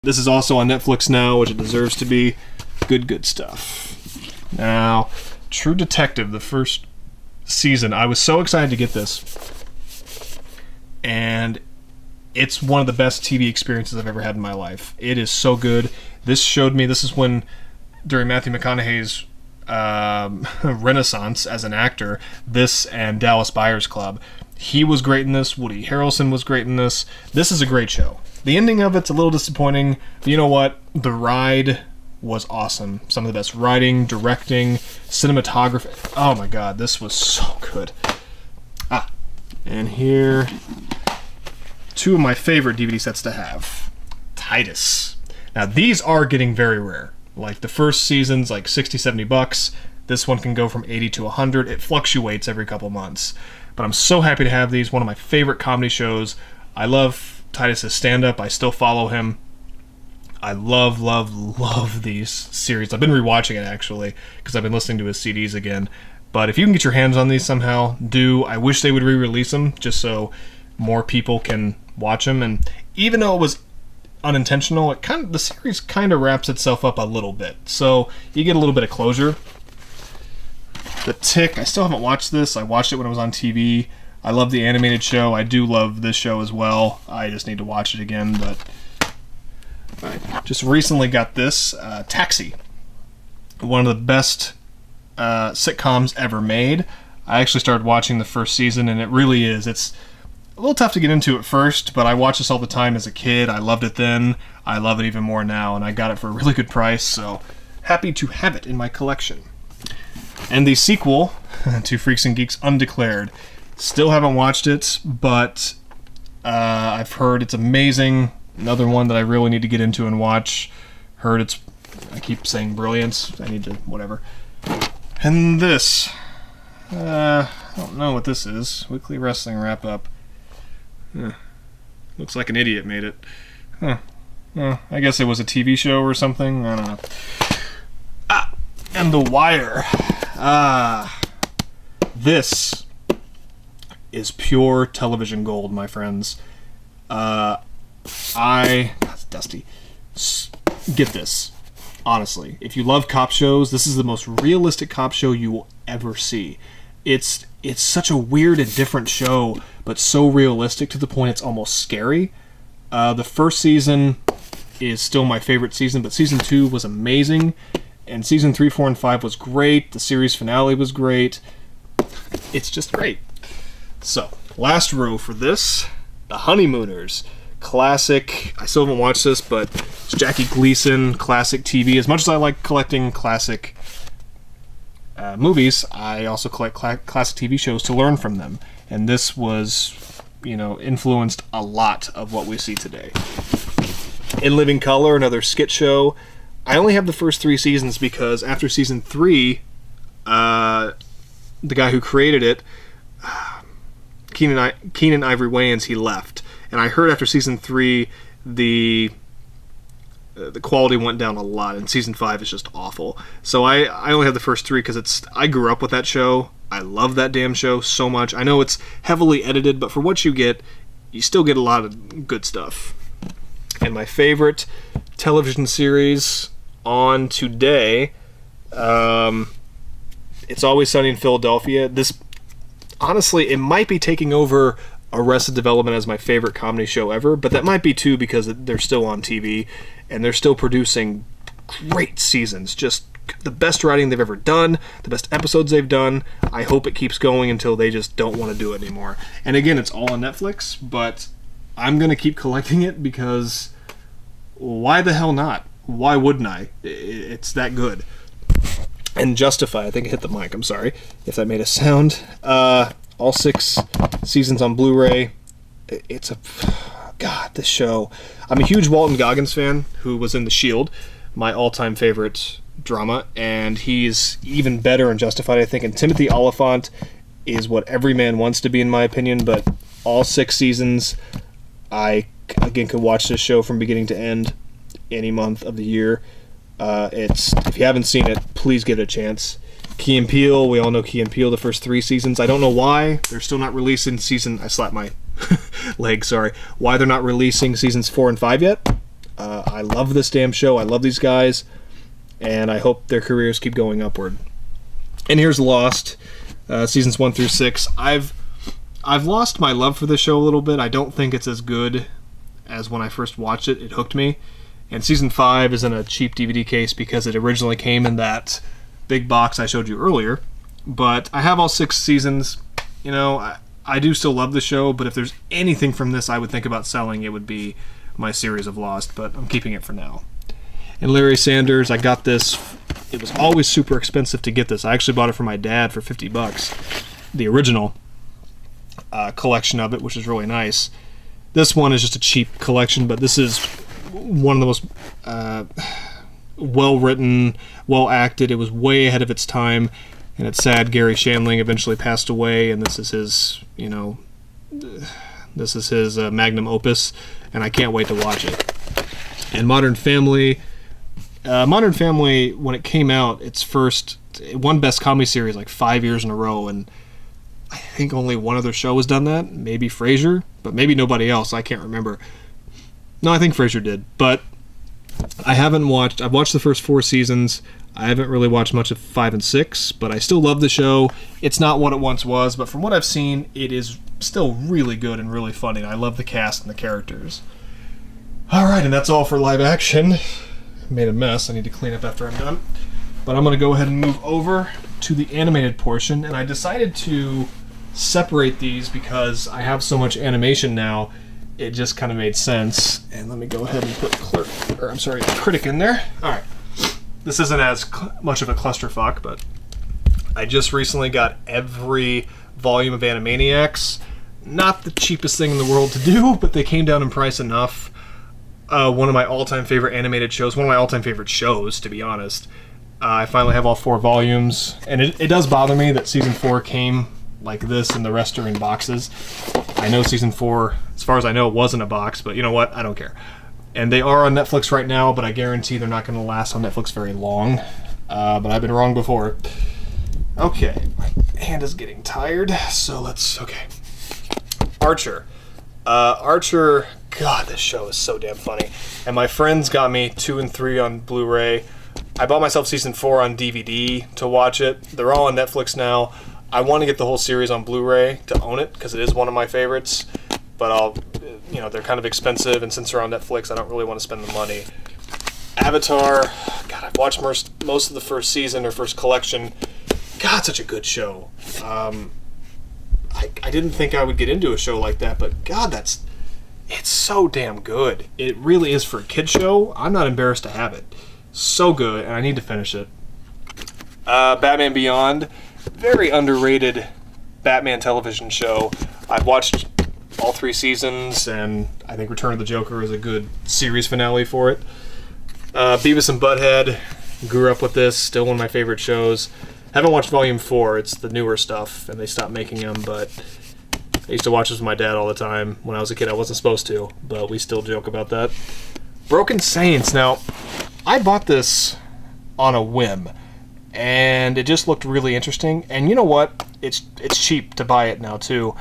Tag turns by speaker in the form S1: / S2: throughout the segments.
S1: This is also on Netflix now, which it deserves to be. Good stuff. Now, True Detective, the first season. I was so excited to get this. And it's one of the best TV experiences I've ever had in my life. It is so good. This showed me, this is when, during Matthew McConaughey's renaissance as an actor, this and Dallas Buyers Club. He was great in this. Woody Harrelson was great in this. This is a great show. The ending of it's a little disappointing, but you know what? The ride was awesome. Some of the best writing, directing, cinematography. Oh my god, this was so good. And here, two of my favorite DVD sets to have. Titus. Now these are getting very rare. Like the first season's like 60, 70 bucks. This one can go from 80 to 100. It fluctuates every couple months. But I'm so happy to have these. One of my favorite comedy shows. I love Titus's stand-up. I still follow him. I love these series. I've been rewatching it actually because I've been listening to his CDs again. But if you can get your hands on these somehow, do. I wish they would re-release them just so more people can watch them. And even though it was unintentional, the series kind of wraps itself up a little bit. So you get a little bit of closure. The Tick, I still haven't watched this. I watched it when it was on TV. I love the animated show. I do love this show as well. I just need to watch it again, but I just recently got this, Taxi. One of the best sitcoms ever made. I actually started watching the first season, and it really is. It's a little tough to get into at first, but I watched this all the time as a kid. I loved it then. I love it even more now, and I got it for a really good price, so happy to have it in my collection. And the sequel to Freaks and Geeks Undeclared. Still haven't watched it, but I've heard it's amazing. Another one that I really need to get into and watch. Heard it's, I keep saying brilliance. I need to, whatever. And this. I don't know what this is. Weekly Wrestling Wrap-Up. Looks like an idiot made it. I guess it was a TV show or something. I don't know. And The Wire. This is pure television gold, my friends. That's Dusty. Get this. Honestly, if you love cop shows, this is the most realistic cop show you will ever see. It's such a weird and different show, but so realistic to the point it's almost scary. The first season is still my favorite season, but season 2 was amazing, and season 3, 4, and 5 was great. The series finale was great. It's just great. So, last row for this, The Honeymooners. Classic. I still haven't watched this, but it's Jackie Gleason, classic TV. As much as I like collecting classic movies, I also collect classic TV shows to learn from them. And this was, influenced a lot of what we see today. In Living Color, another skit show. I only have the first 3 seasons because after season 3, the guy who created it, Keenan Ivory Wayans, he left. And I heard after season 3, the quality went down a lot, and season 5 is just awful. So I only have the first 3 because I grew up with that show. I love that damn show so much. I know it's heavily edited, but for what you get, you still get a lot of good stuff. And my favorite television series on today, It's Always Sunny in Philadelphia. This, honestly, it might be taking over Arrested Development as my favorite comedy show ever, but that might be too because they're still on TV and they're still producing great seasons. Just the best writing they've ever done, the best episodes they've done. I hope it keeps going until they just don't want to do it anymore. And again, it's all on Netflix, but I'm going to keep collecting it because why the hell not? Why wouldn't I? It's that good. And Justified, I think I hit the mic, I'm sorry if that made a sound. All 6 seasons on Blu-ray. God, this show. I'm a huge Walton Goggins fan, who was in The Shield, my all-time favorite drama, and he's even better in Justified, I think. And Timothy Olyphant is what every man wants to be, in my opinion, but all 6 seasons, I, again, could watch this show from beginning to end any month of the year. If you haven't seen it, please give it a chance. Key and Peele, we all know Key and Peele, the first 3 seasons. I don't know why they're still not releasing I slapped my leg, sorry. Why they're not releasing seasons 4 and 5 yet. I love this damn show. I love these guys, and I hope their careers keep going upward. And here's Lost, seasons 1 through 6. I've lost my love for this show a little bit. I don't think it's as good as when I first watched it. It hooked me. And season 5 is in a cheap DVD case because it originally came in that big box I showed you earlier. But I have all 6 seasons. You know, I do still love the show, but if there's anything from this I would think about selling, it would be my series of Lost, but I'm keeping it for now. And Larry Sanders, I got this. It was always super expensive to get this. I actually bought it for my dad for $50. The original collection of it, which is really nice. This one is just a cheap collection, but this is one of the most well-written, well-acted. It was way ahead of its time, and it's sad Gary Shandling eventually passed away, and this is his, magnum opus, and I can't wait to watch it. And Modern Family, when it came out, it won Best Comedy Series like 5 years in a row, and I think only one other show has done that, maybe Frasier, but maybe nobody else, I can't remember. No, I think Frasier did, but I've watched the first 4 seasons. I haven't really watched much of 5 and 6, but I still love the show. It's not what it once was, but from what I've seen, it is still really good and really funny. I love the cast and the characters. Alright, and that's all for live action. I made a mess. I need to clean up after I'm done. But I'm going to go ahead and move over to the animated portion, and I decided to separate these because I have so much animation now. It just kind of made sense. And let me go ahead and put Critic in there. Alright. This isn't as much of a clusterfuck, but I just recently got every volume of Animaniacs. Not the cheapest thing in the world to do, but they came down in price enough. One of my all-time favorite animated shows, one of my all-time favorite shows, to be honest. I finally have all 4 volumes, and it does bother me that Season 4 came like this and the rest are in boxes. I know Season 4, as far as I know, it wasn't a box, but you know what? I don't care. And they are on Netflix right now, but I guarantee they're not going to last on Netflix very long. But I've been wrong before. Okay, my hand is getting tired, so okay. Archer. Archer, God, this show is so damn funny. And my friends got me 2 and 3 on Blu-ray. I bought myself Season 4 on DVD to watch it. They're all on Netflix now. I want to get the whole series on Blu-ray to own it, because it is one of my favorites. But they're kind of expensive, and since they're on Netflix, I don't really want to spend the money. Avatar, God, I've watched most of the first season or first collection. God, such a good show. I didn't think I would get into a show like that, but God, it's so damn good. It really is for a kid show. I'm not embarrassed to have it. So good, and I need to finish it. Batman Beyond, very underrated Batman television show. I've watched all 3 seasons, and I think Return of the Joker is a good series finale for it. Beavis and Butthead, grew up with this, still one of my favorite shows. Haven't watched Volume 4, it's the newer stuff, and they stopped making them, but I used to watch this with my dad all the time. When I was a kid, I wasn't supposed to, but we still joke about that. Broken Saints. Now, I bought this on a whim, and it just looked really interesting. And you know what? It's cheap to buy it now, too.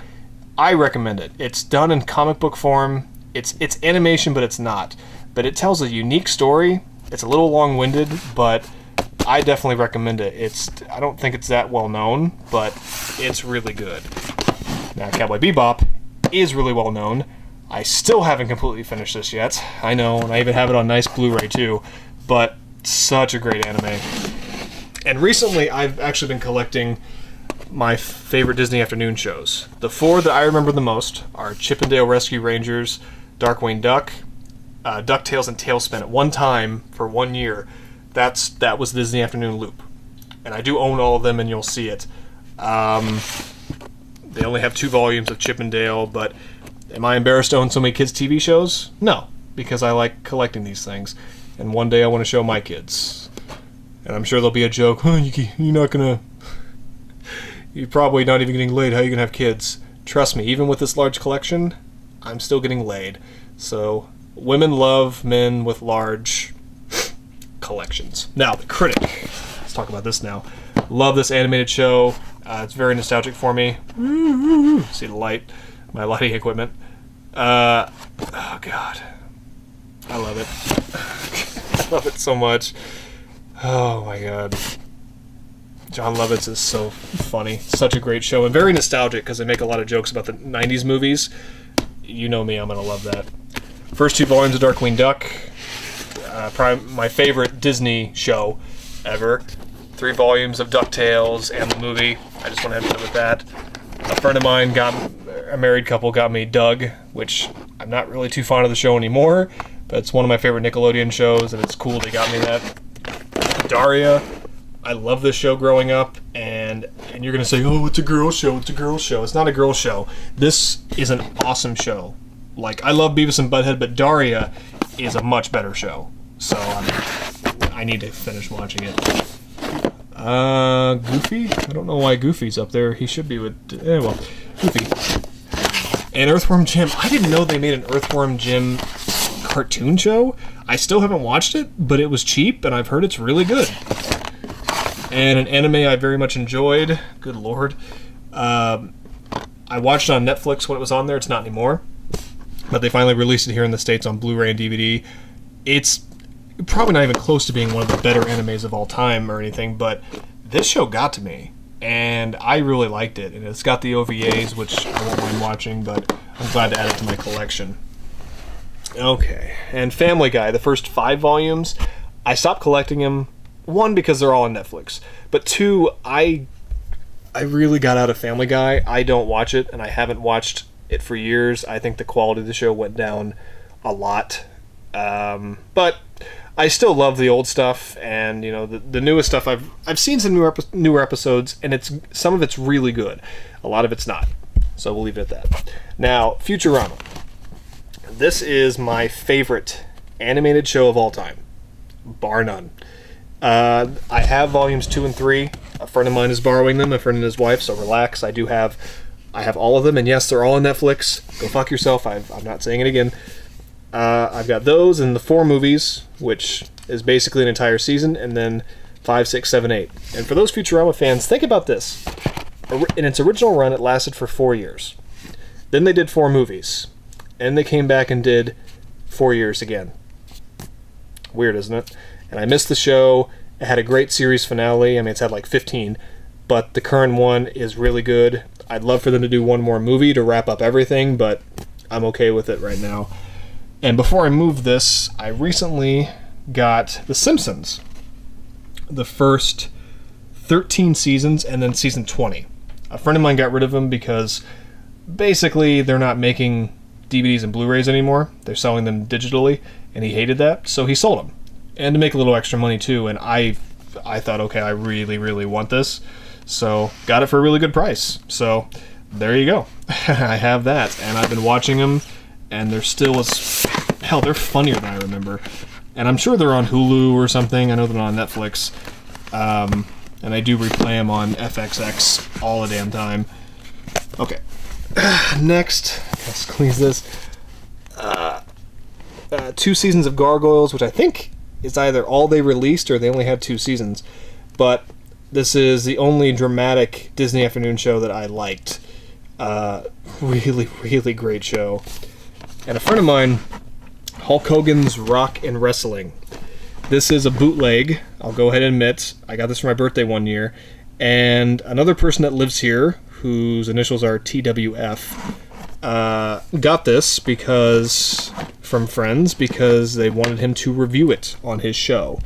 S1: I recommend it. It's done in comic book form. It's animation, but it's not. But it tells a unique story. It's a little long-winded, but I definitely recommend it. I don't think it's that well known, but it's really good. Now, Cowboy Bebop is really well known. I still haven't completely finished this yet. I know, and I even have it on nice Blu-ray too, but such a great anime. And recently, I've actually been collecting my favorite Disney afternoon shows. The 4 that I remember the most are Chip 'n Dale Rescue Rangers, Darkwing Duck, DuckTales, and TaleSpin. At one time, for 1 year, that was the Disney afternoon loop. And I do own all of them, and you'll see it. They only have 2 volumes of Chip 'n Dale, but am I embarrassed to own so many kids' TV shows? No, because I like collecting these things. And one day I want to show my kids. And I'm sure there'll be a joke, you're probably not even getting laid, how are you going to have kids? Trust me, even with this large collection, I'm still getting laid. So, women love men with large collections. Now, The Critic. Let's talk about this now. Love this animated show. It's very nostalgic for me. See the light, my lighting equipment. Oh God. I love it. I love it so much. Oh my god. John Lovitz is so funny. Such a great show, and very nostalgic because they make a lot of jokes about the 90s movies. You know me, I'm going to love that. First 2 volumes of Darkwing Duck. Probably my favorite Disney show ever. 3 volumes of DuckTales and the movie. I just went ahead and went with that. A friend of mine a married couple got me Doug, which I'm not really too fond of the show anymore, but it's one of my favorite Nickelodeon shows, and it's cool they got me that. Daria. I love this show growing up, and you're going to say, oh, it's a girl show, it's a girl show. It's not a girl show. This is an awesome show. Like, I love Beavis and Butthead, but Daria is a much better show. So, I need to finish watching it. Goofy? I don't know why Goofy's up there. He should be with... Goofy. And Earthworm Jim. I didn't know they made an Earthworm Jim cartoon show. I still haven't watched it, but it was cheap, and I've heard it's really good. And an anime I very much enjoyed. Good lord. I watched it on Netflix when it was on there. It's not anymore. But they finally released it here in the States on Blu-ray and DVD. It's probably not even close to being one of the better animes of all time or anything, but this show got to me. And I really liked it. And it's got the OVAs, which I won't mind watching, but I'm glad to add it to my collection. Okay. And Family Guy, the first 5 volumes, I stopped collecting them. 1, because they're all on Netflix, but 2, I really got out of Family Guy. I don't watch it, and I haven't watched it for years. I think the quality of the show went down a lot, but I still love the old stuff, and you know the newest stuff. I've seen some newer episodes, and some of it's really good. A lot of it's not. So we'll leave it at that. Now, Futurama. This is my favorite animated show of all time, bar none. I have volumes 2 and 3. A friend of mine is borrowing them, a friend and his wife, so relax. I have all of them, and yes, they're all on Netflix. Go fuck yourself. I'm not saying it again. I've got those and the 4 movies, which is basically an entire season, and then 5, 6, 7, 8. And for those Futurama fans, think about this. In its original run, it lasted for 4 years. Then they did 4 movies. And they came back and did 4 years again. Weird, isn't it? And I missed the show. It had a great series finale. I mean, it's had like 15, but the current one is really good. I'd love for them to do one more movie to wrap up everything, but I'm okay with it right now. And before I move this, I recently got The Simpsons. The first 13 seasons and then season 20. A friend of mine got rid of them because basically they're not making DVDs and Blu-rays anymore. They're selling them digitally, and he hated that, so he sold them. And to make a little extra money too, and I thought, okay, I really, really want this, so got it for a really good price. So there you go. I have that, and I've been watching them, and they're still hell, they're funnier than I remember. And I'm sure they're on Hulu or something. I know they're not on Netflix. And I do replay them on FXX all the damn time. Okay. Next, let's squeeze this. 2 seasons of Gargoyles, which I think is either all they released or they only had 2 seasons. But this is the only dramatic Disney afternoon show that I liked. Really, really great show. And a friend of mine, Hulk Hogan's Rock and Wrestling. This is a bootleg, I'll go ahead and admit. I got this for my birthday one year. And another person that lives here, whose initials are TWF, got this from friends because they wanted him to review it on his show.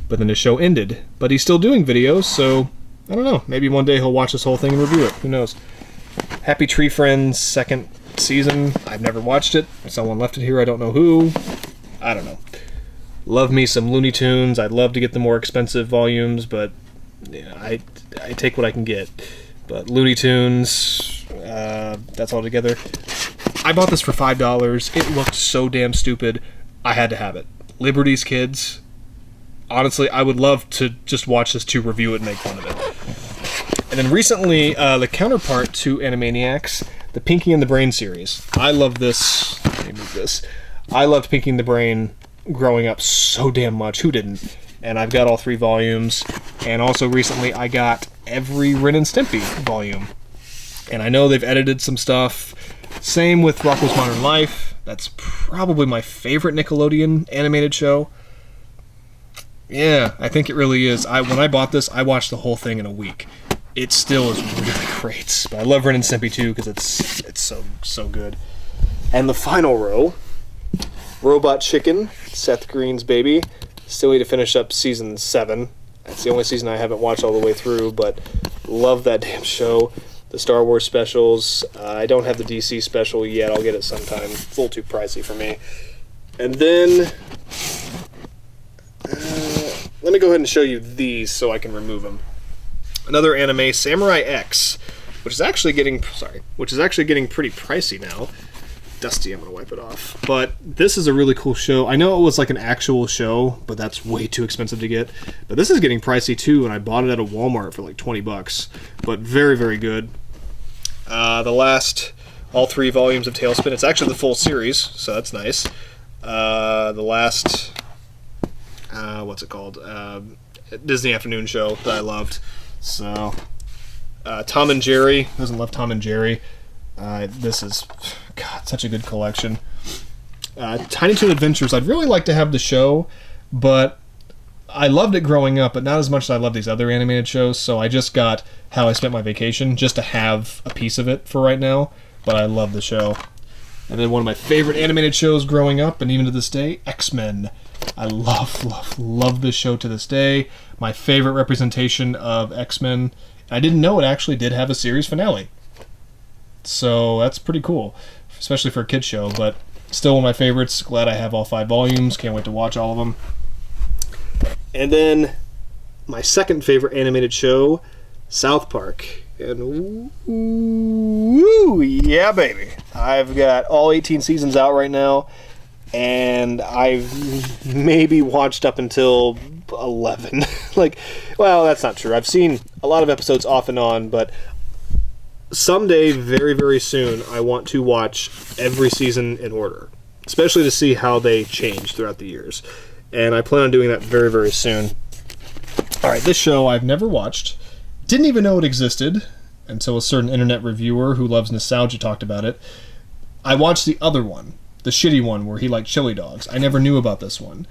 S1: But then his show ended. But he's still doing videos, so I don't know. Maybe one day he'll watch this whole thing and review it. Who knows? Happy Tree Friends, 2nd season. I've never watched it. Someone left it here. I don't know who. I don't know. Love me some Looney Tunes. I'd love to get the more expensive volumes, but yeah, I take what I can get. But Looney Tunes, that's all together. I bought this for $5. It looked so damn stupid. I had to have it. Liberty's Kids. Honestly, I would love to just watch this to review it and make fun of it. And then recently, the counterpart to Animaniacs, the Pinky and the Brain series. I love this. Let me move this. I loved Pinky and the Brain growing up so damn much. Who didn't? And I've got all 3 volumes. And also recently, I got every Ren and Stimpy volume. And I know they've edited some stuff. Same with Rocko's Modern Life. That's probably my favorite Nickelodeon animated show. Yeah, I think it really is. When I bought this, I watched the whole thing in a week. It still is really great. But I love Ren and Stimpy too because it's so good. And the final row, Robot Chicken, Seth Green's baby. Still need to finish up season 7. That's the only season I haven't watched all the way through, but love that damn show. The Star Wars specials. I don't have the DC special yet. I'll get it sometime. It's a little too pricey for me. And then let me go ahead and show you these so I can remove them. Another anime, Samurai X, which is actually getting pretty pricey now. Dusty, I'm going to wipe it off. But this is a really cool show. I know it was like an actual show, but that's way too expensive to get. But this is getting pricey too, and I bought it at a Walmart for like $20. But very, very good. All 3 volumes of Tailspin. It's actually the full series, so that's nice. The last, what's it called? Disney Afternoon show that I loved. So, Tom and Jerry. Who doesn't love Tom and Jerry? This is, God, such a good collection. Tiny Toon Adventures. I'd really like to have the show, but I loved it growing up, but not as much as I love these other animated shows, so I just got How I Spent My Vacation just to have a piece of it for right now, but I love the show. And then one of my favorite animated shows growing up, and even to this day, X-Men. I love this show to this day. My favorite representation of X-Men. I didn't know it actually did have a series finale. So that's pretty cool, especially for a kid's show, but still one of my favorites. Glad I have all 5 volumes. Can't wait to watch all of them. And then my second favorite animated show, South Park. And woo, yeah, baby. I've got all 18 seasons out right now, and I've maybe watched up until 11. Well, that's not true. I've seen a lot of episodes off and on, but someday, very, very soon, I want to watch every season in order, especially to see how they change throughout the years. And I plan on doing that very, very soon. Alright, this show I've never watched. Didn't even know it existed until a certain internet reviewer who loves nostalgia talked about it. I watched the other one, the shitty one where he liked chili dogs. I never knew about this one.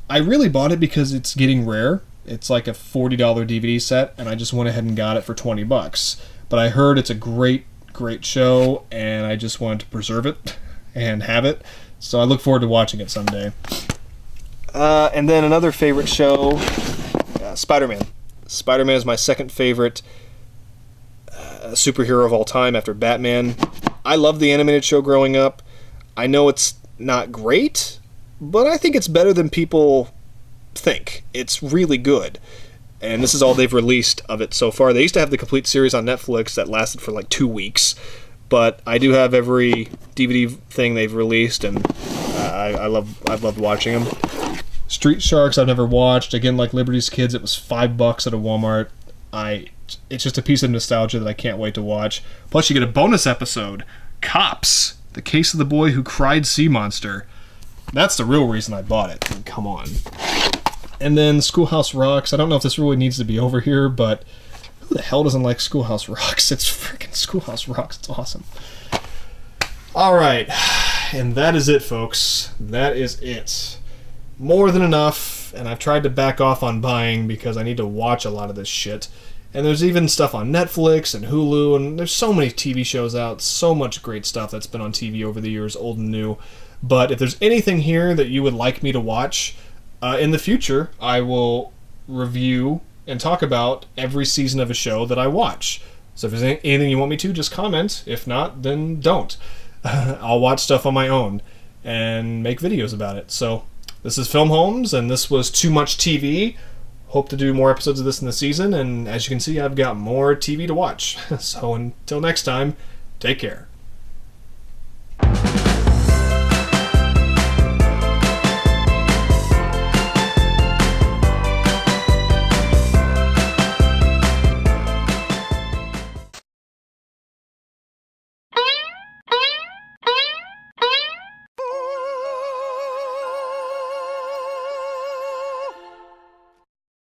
S1: I really bought it because it's getting rare. It's like a $40 DVD set, and I just went ahead and got it for $20. But I heard it's a great, great show, and I just wanted to preserve it and have it. So I look forward to watching it someday. And then another favorite show, Spider-Man. Spider-Man is my second favorite superhero of all time after Batman. I loved the animated show growing up. I know it's not great, but I think it's better than people think. It's really good. And this is all they've released of it so far. They used to have the complete series on Netflix that lasted for like 2 weeks. But I do have every DVD thing they've released, and I've loved watching them. Street Sharks I've never watched. Again, like Liberty's Kids, it was $5 at a Walmart. It's just a piece of nostalgia that I can't wait to watch. Plus, you get a bonus episode, Cops, the case of the boy who cried sea monster. That's the real reason I bought it. I mean, come on. And then Schoolhouse Rocks. I don't know if this really needs to be over here, but who the hell doesn't like Schoolhouse Rocks? It's freaking Schoolhouse Rocks. It's awesome. Alright, and that is it, folks. That is it. More than enough, and I've tried to back off on buying because I need to watch a lot of this shit. And there's even stuff on Netflix and Hulu, and there's so many TV shows out, so much great stuff that's been on TV over the years, old and new. But if there's anything here that you would like me to watch, in the future, I will review and talk about every season of a show that I watch. So if there's anything you want me to, just comment. If not, then don't. I'll watch stuff on my own and make videos about it. So this is Filmholmes, and this was Too Much TV. Hope to do more episodes of this in the season, and as you can see, I've got more TV to watch. So until next time, take care.